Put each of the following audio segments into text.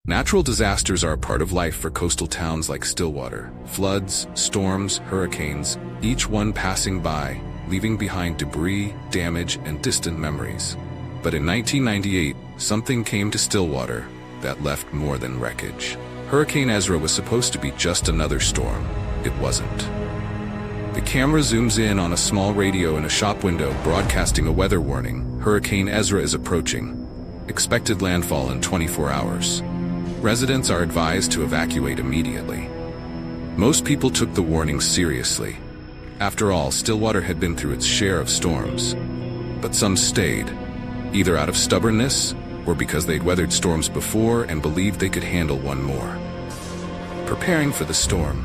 Natural disasters are a part of life for coastal towns like Stillwater. Floods, storms, hurricanes, each one passing by, leaving behind debris, damage, and distant memories. But in 1998, something came to Stillwater that left more than wreckage. Hurricane Ezra was supposed to be just another storm. It wasn't. The camera zooms in on a small radio in a shop window broadcasting a weather warning. Hurricane Ezra is approaching. Expected landfall in 24 hours. Residents are advised to evacuate immediately. Most people took the warning seriously. After all, Stillwater had been through its share of storms. But some stayed, either out of stubbornness or because they'd weathered storms before and believed they could handle one more. Preparing for the storm.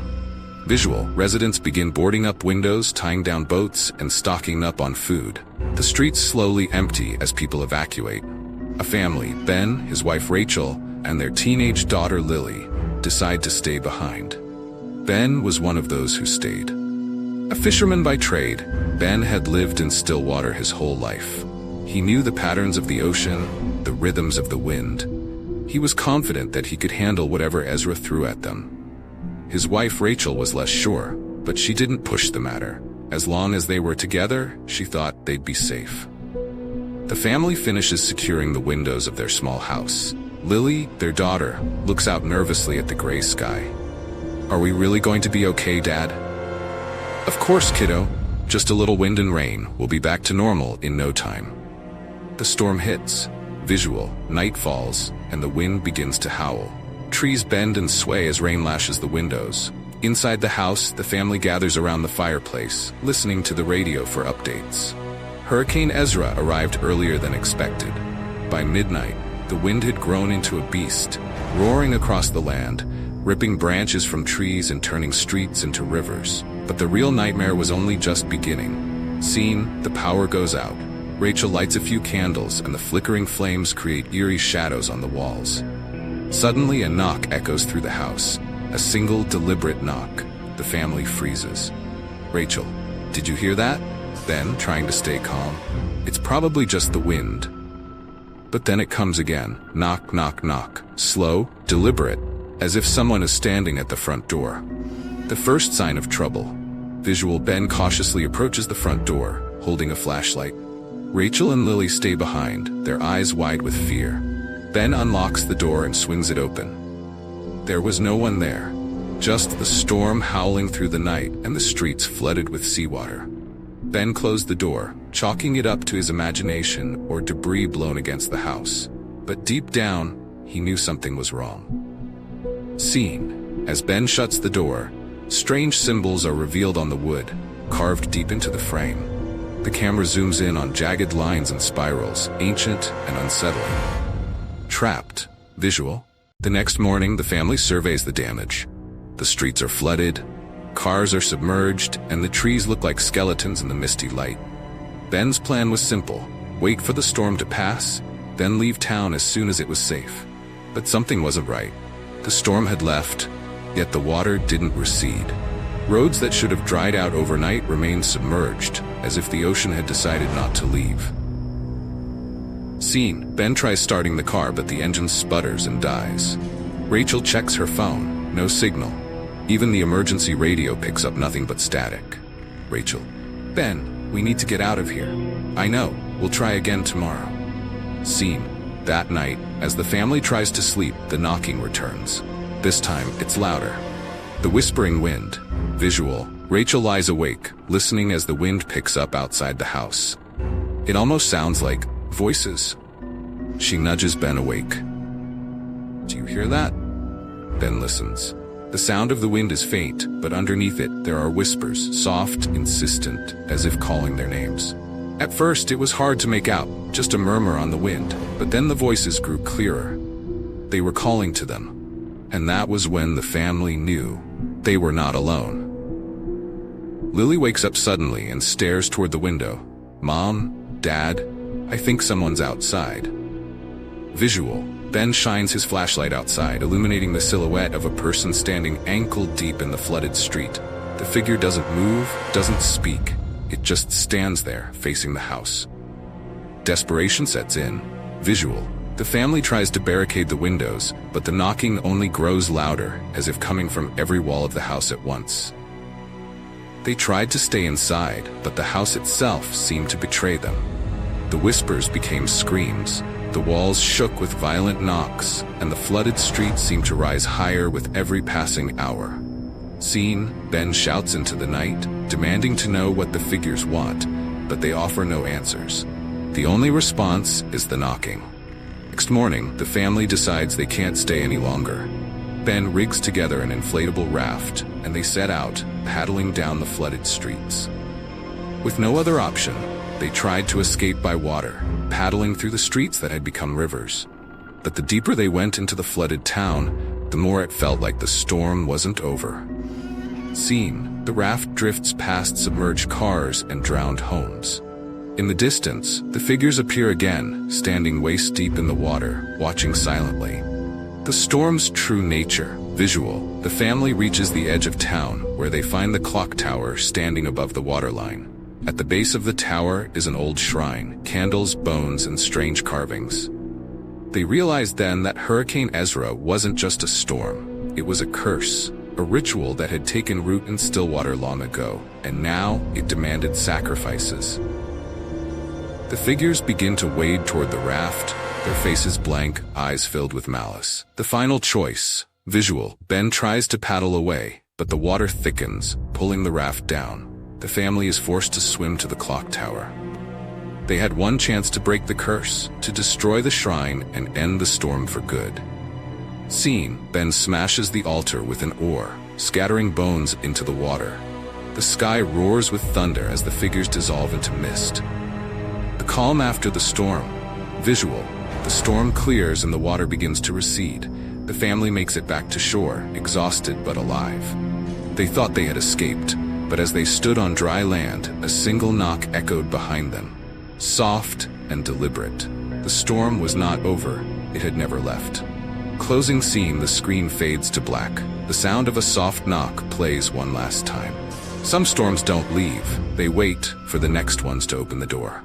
Visual, residents begin boarding up windows, tying down boats, and stocking up on food. The streets slowly empty as people evacuate. A family, Ben, his wife Rachel, and their teenage daughter Lily, decide to stay behind. Ben was one of those who stayed. A fisherman by trade, Ben had lived in Stillwater his whole life. He knew the patterns of the ocean, the rhythms of the wind. He was confident that he could handle whatever Ezra threw at them. His wife Rachel was less sure, but she didn't push the matter. As long as they were together, she thought they'd be safe. The family finishes securing the windows of their small house. Lily, their daughter, looks out nervously at the gray sky. "Are we really going to be okay, Dad?" "Of course, kiddo. Just a little wind and rain. We'll be back to normal in no time." The storm hits. Visual, night falls, and the wind begins to howl. Trees bend and sway as rain lashes the windows. Inside the house, the family gathers around the fireplace, listening to the radio for updates. Hurricane Ezra arrived earlier than expected. By midnight, the wind had grown into a beast, roaring across the land, ripping branches from trees and turning streets into rivers. But the real nightmare was only just beginning. Scene, the power goes out. Rachel lights a few candles and the flickering flames create eerie shadows on the walls. Suddenly a knock echoes through the house. A single, deliberate knock. The family freezes. "Rachel, did you hear that?" Ben, trying to stay calm. "It's probably just the wind." But then it comes again. Knock, knock, knock. Slow, deliberate, as if someone is standing at the front door. The first sign of trouble. Visual, Ben cautiously approaches the front door, holding a flashlight. Rachel and Lily stay behind, their eyes wide with fear. Ben unlocks the door and swings it open. There was no one there. Just the storm howling through the night and the streets flooded with seawater. Ben closed the door, chalking it up to his imagination or debris blown against the house. But deep down, he knew something was wrong. Scene. As Ben shuts the door, strange symbols are revealed on the wood, carved deep into the frame. The camera zooms in on jagged lines and spirals, ancient and unsettling. Trapped. Visual. The next morning, the family surveys the damage. The streets are flooded, cars are submerged, and the trees look like skeletons in the misty light. Ben's plan was simple: wait for the storm to pass, then leave town as soon as it was safe. But something wasn't right. The storm had left, yet the water didn't recede. Roads that should have dried out overnight remained submerged, as if the ocean had decided not to leave. Scene. Ben tries starting the car, but the engine sputters and dies. Rachel checks her phone. No signal. Even the emergency radio picks up nothing but static. Rachel. "Ben, we need to get out of here." "I know. We'll try again tomorrow." Scene. That night, as the family tries to sleep, the knocking returns. This time, it's louder. The whispering wind. Visual. Rachel lies awake, listening as the wind picks up outside the house. It almost sounds like voices. She nudges Ben awake. "Do you hear that?" Ben listens. The sound of the wind is faint, but underneath it, there are whispers, soft, insistent, as if calling their names. At first, it was hard to make out, just a murmur on the wind, but then the voices grew clearer. They were calling to them. And that was when the family knew they were not alone. Lily wakes up suddenly and stares toward the window. "Mom, Dad, I think someone's outside." Visual. Ben shines his flashlight outside, illuminating the silhouette of a person standing ankle-deep in the flooded street. The figure doesn't move, doesn't speak. It just stands there, facing the house. Desperation sets in. Visual. The family tries to barricade the windows, but the knocking only grows louder, as if coming from every wall of the house at once. They tried to stay inside, but the house itself seemed to betray them. The whispers became screams, the walls shook with violent knocks, and the flooded streets seemed to rise higher with every passing hour. Seen, Ben shouts into the night, demanding to know what the figures want, but they offer no answers. The only response is the knocking. Next morning, the family decides they can't stay any longer. Ben rigs together an inflatable raft, and they set out, paddling down the flooded streets. With no other option, they tried to escape by water, paddling through the streets that had become rivers. But the deeper they went into the flooded town, the more it felt like the storm wasn't over. Seen, the raft drifts past submerged cars and drowned homes. In the distance, the figures appear again, standing waist-deep in the water, watching silently. The storm's true nature, visual, the family reaches the edge of town, where they find the clock tower standing above the waterline. At the base of the tower is an old shrine, candles, bones, and strange carvings. They realized then that Hurricane Ezra wasn't just a storm, it was a curse, a ritual that had taken root in Stillwater long ago, and now it demanded sacrifices. The figures begin to wade toward the raft, their faces blank, eyes filled with malice. The final choice, visual. Ben tries to paddle away, but the water thickens, pulling the raft down. The family is forced to swim to the clock tower. They had one chance to break the curse, to destroy the shrine and end the storm for good. Seen, Ben smashes the altar with an oar, scattering bones into the water. The sky roars with thunder as the figures dissolve into mist. The calm after the storm. Visual. The storm clears and the water begins to recede. The family makes it back to shore, exhausted but alive. They thought they had escaped, but as they stood on dry land, a single knock echoed behind them. Soft and deliberate. The storm was not over, it had never left. Closing scene, the screen fades to black. The sound of a soft knock plays one last time. Some storms don't leave, they wait for the next ones to open the door.